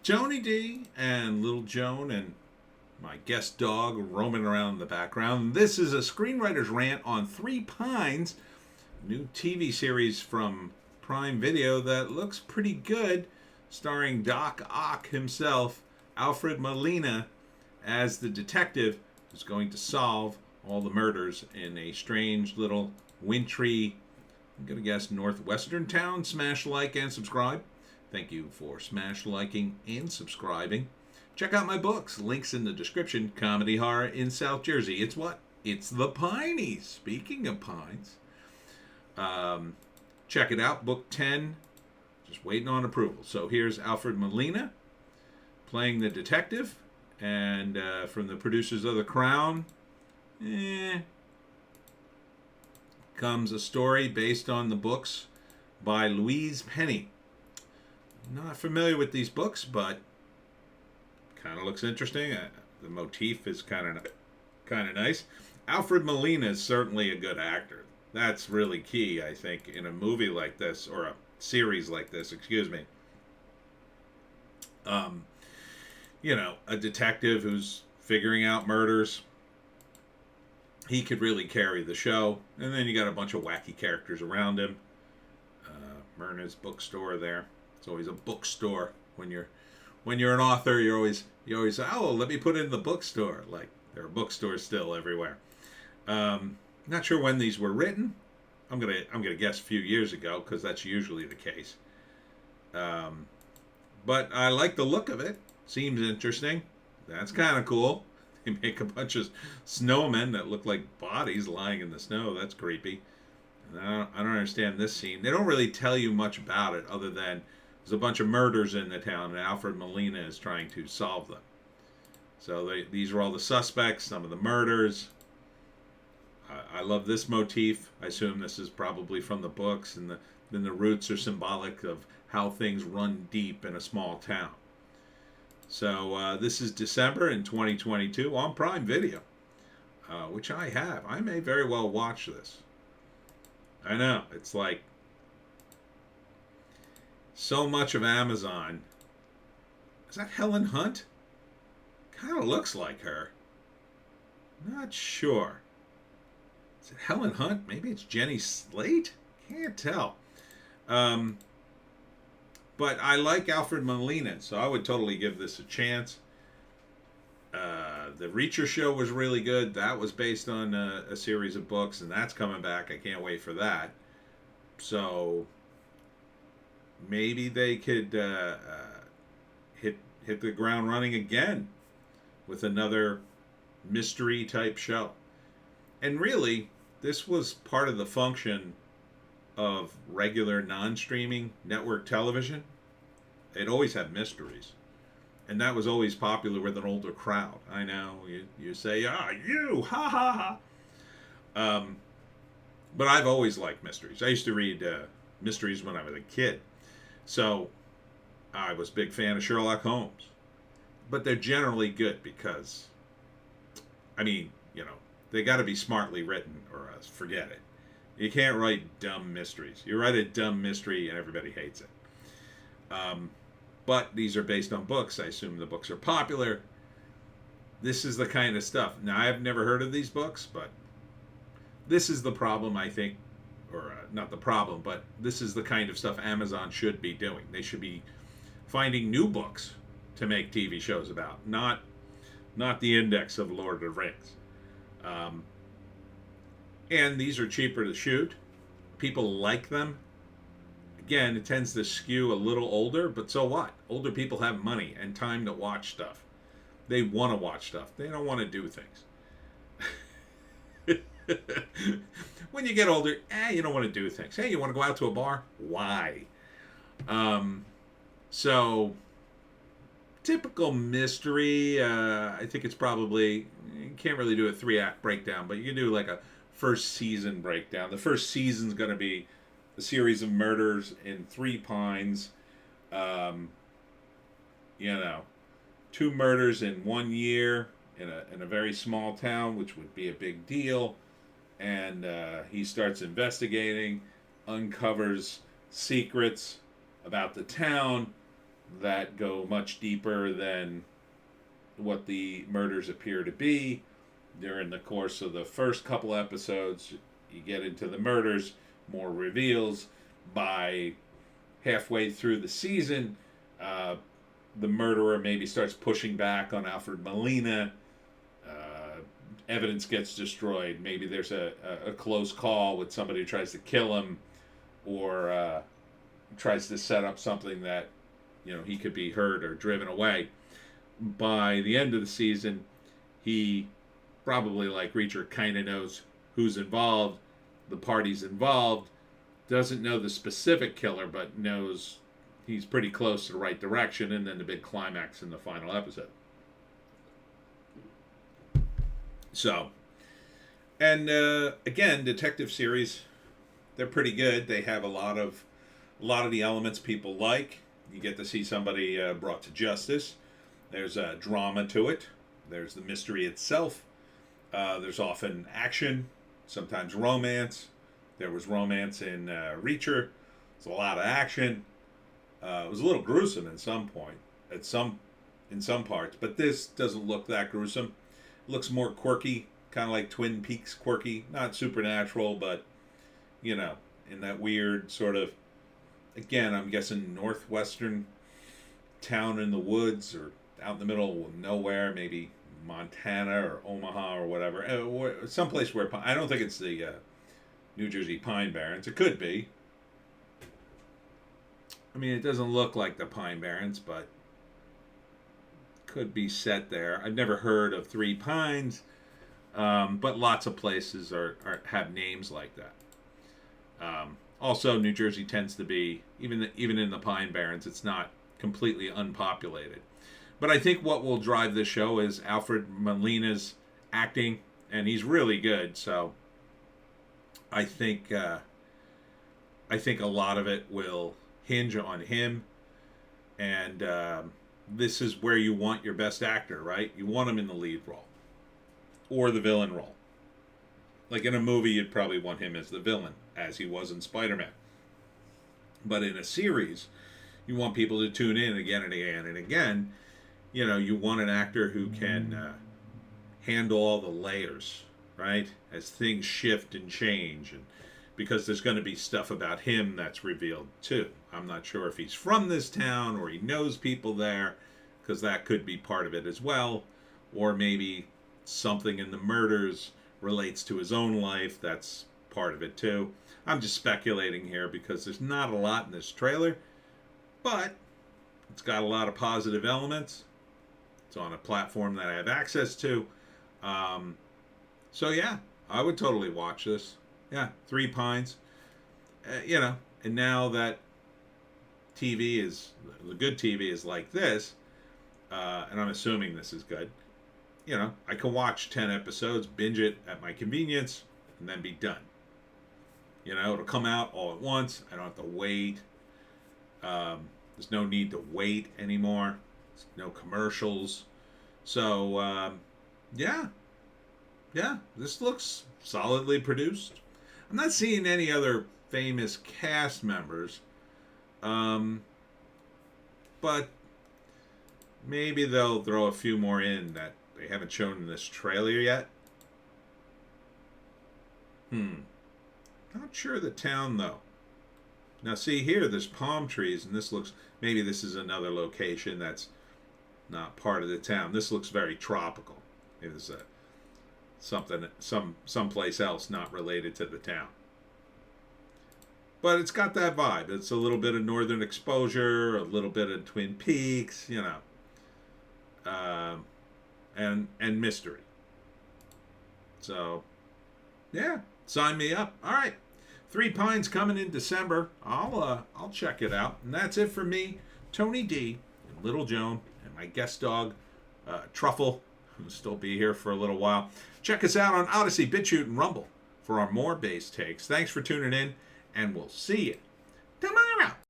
Joni D and Little Joan and my guest dog roaming around in the background. This is a Screenwriter's Rant on Three Pines, new TV series from Prime Video that looks pretty good, starring Doc Ock himself, Alfred Molina, as the detective who's going to solve all the murders in a strange little wintry, I'm going to guess, northwestern town. Smash like and subscribe. Thank you for smash liking and subscribing. Check out my books. Links in the description. Comedy horror in South Jersey. It's what? It's the Pineys. Speaking of pines. Check it out. Book 10. Just waiting on approval. So here's Alfred Molina playing the detective. And from the producers of The Crown, comes a story based on the books by Louise Penny. Not familiar with these books, but kind of looks interesting. The motif is kind of nice. Alfred Molina is certainly a good actor. That's really key, I think, in a movie like this, or a series like this, excuse me. A detective who's figuring out murders. He could really carry the show. And then you got a bunch of wacky characters around him. Myrna's bookstore there. It's always a bookstore when you're an author. You always say, oh, let me put it in the bookstore. Like there are bookstores still everywhere. Not sure when these were written. I'm gonna guess a few years ago because that's usually the case. But I like the look of it. Seems interesting. That's kind of cool. They make a bunch of snowmen that look like bodies lying in the snow. That's creepy. And I don't understand this scene. They don't really tell you much about it other than there's a bunch of murders in the town and Alfred Molina is trying to solve them. So these are all the suspects, some of the murders. I love this motif. I assume this is probably from the books, and then the roots are symbolic of how things run deep in a small town. So this is December in 2022 on Prime Video, which I have. I may very well watch this. I know, it's like so much of Amazon. Is that Helen Hunt? Kind of looks like her. Not sure. Is it Helen Hunt? Maybe it's Jenny Slate? Can't tell. But I like Alfred Molina, so I would totally give this a chance. The Reacher show was really good. That was based on a series of books, and that's coming back. I can't wait for that. So maybe they could hit the ground running again with another mystery type show. And really, this was part of the function of regular non-streaming network television. They'd always have mysteries. And that was always popular with an older crowd. I know, you say, you, ha ha ha. But I've always liked mysteries. I used to read mysteries when I was a kid. So I was a big fan of Sherlock Holmes. But they're generally good because, they got to be smartly written or else forget it. You can't write dumb mysteries. You write a dumb mystery and everybody hates it. But these are based on books. I assume the books are popular. This is the kind of stuff. Now, I've never heard of these books, but this is the problem, I think. Or not the problem, but this is the kind of stuff Amazon should be doing. They should be finding new books to make TV shows about. Not the index of Lord of the Rings. And these are cheaper to shoot. People like them. Again, it tends to skew a little older, but so what? Older people have money and time to watch stuff. They want to watch stuff. They don't want to do things. When you get older, you don't want to do things. Hey, you want to go out to a bar? Why? So, typical mystery, I think it's probably, you can't really do a 3-act breakdown, but you can do like a first season breakdown. The first season's going to be a series of murders in Three Pines. 2 murders in 1 year in a very small town, which would be a big deal. And he starts investigating, uncovers secrets about the town, that go much deeper than what the murders appear to be. During the course of the first couple episodes, you get into the murders, more reveals. By halfway through the season, the murderer maybe starts pushing back on Alfred Molina. Evidence gets destroyed. Maybe there's a close call with somebody who tries to kill him, or tries to set up something that he could be hurt or driven away. By the end of the season, he probably, like Reacher, kind of knows who's involved, the parties involved, doesn't know the specific killer, but knows he's pretty close to the right direction, and then the big climax in the final episode. So, and again, detective series, they're pretty good. They have a lot of the elements people like. You get to see somebody brought to justice. There's a drama to it. There's the mystery itself. There's often action, sometimes romance. There was romance in Reacher. There's a lot of action. It was a little gruesome in some parts, but this doesn't look that gruesome. It looks more quirky, kind of like Twin Peaks quirky. Not supernatural, but in that weird sort of, again, I'm guessing northwestern town in the woods or out in the middle of nowhere, maybe Montana or Omaha or whatever. Someplace where, I don't think it's the New Jersey Pine Barrens. It could be. I mean, it doesn't look like the Pine Barrens, but could be set there. I've never heard of Three Pines, but lots of places have names like that. Also, New Jersey tends to be, even in the Pine Barrens, it's not completely unpopulated. But I think what will drive this show is Alfred Molina's acting, and he's really good. So I think a lot of it will hinge on him, and this is where you want your best actor, right? You want him in the lead role or the villain role. Like in a movie, you'd probably want him as the villain, as he was in Spider-Man. But in a series, you want people to tune in again and again and again. You want an actor who can handle all the layers, right? As things shift and change, and because there's going to be stuff about him that's revealed too. I'm not sure if he's from this town or he knows people there, because that could be part of it as well. Or maybe something in the murders relates to his own life. That's part of it too. I'm just speculating here because there's not a lot in this trailer, but it's got a lot of positive elements. It's on a platform that I have access to. So yeah, I would totally watch this. Yeah, Three Pines. And now that the good TV is like this, and I'm assuming this is good, I can watch 10 episodes, binge it at my convenience, and then be done. It'll come out all at once. I don't have to wait. There's no need to wait anymore. There's no commercials. So, yeah, this looks solidly produced. I'm not seeing any other famous cast members, but maybe they'll throw a few more in that they haven't shown in this trailer yet. Not sure the town, though. Now, see here, there's palm trees, and maybe this is another location that's not part of the town. This looks very tropical. Maybe there's someplace else not related to the town. But it's got that vibe. It's a little bit of northern exposure, a little bit of Twin Peaks, and mystery. So, yeah, sign me up. All right, Three Pines coming in December. I'll check it out. And that's it for me, Tony D, and Little Joan, and my guest dog, Truffle, who'll still be here for a little while. Check us out on Odysee, Bitchute, and Rumble for our more bass takes. Thanks for tuning in, and we'll see you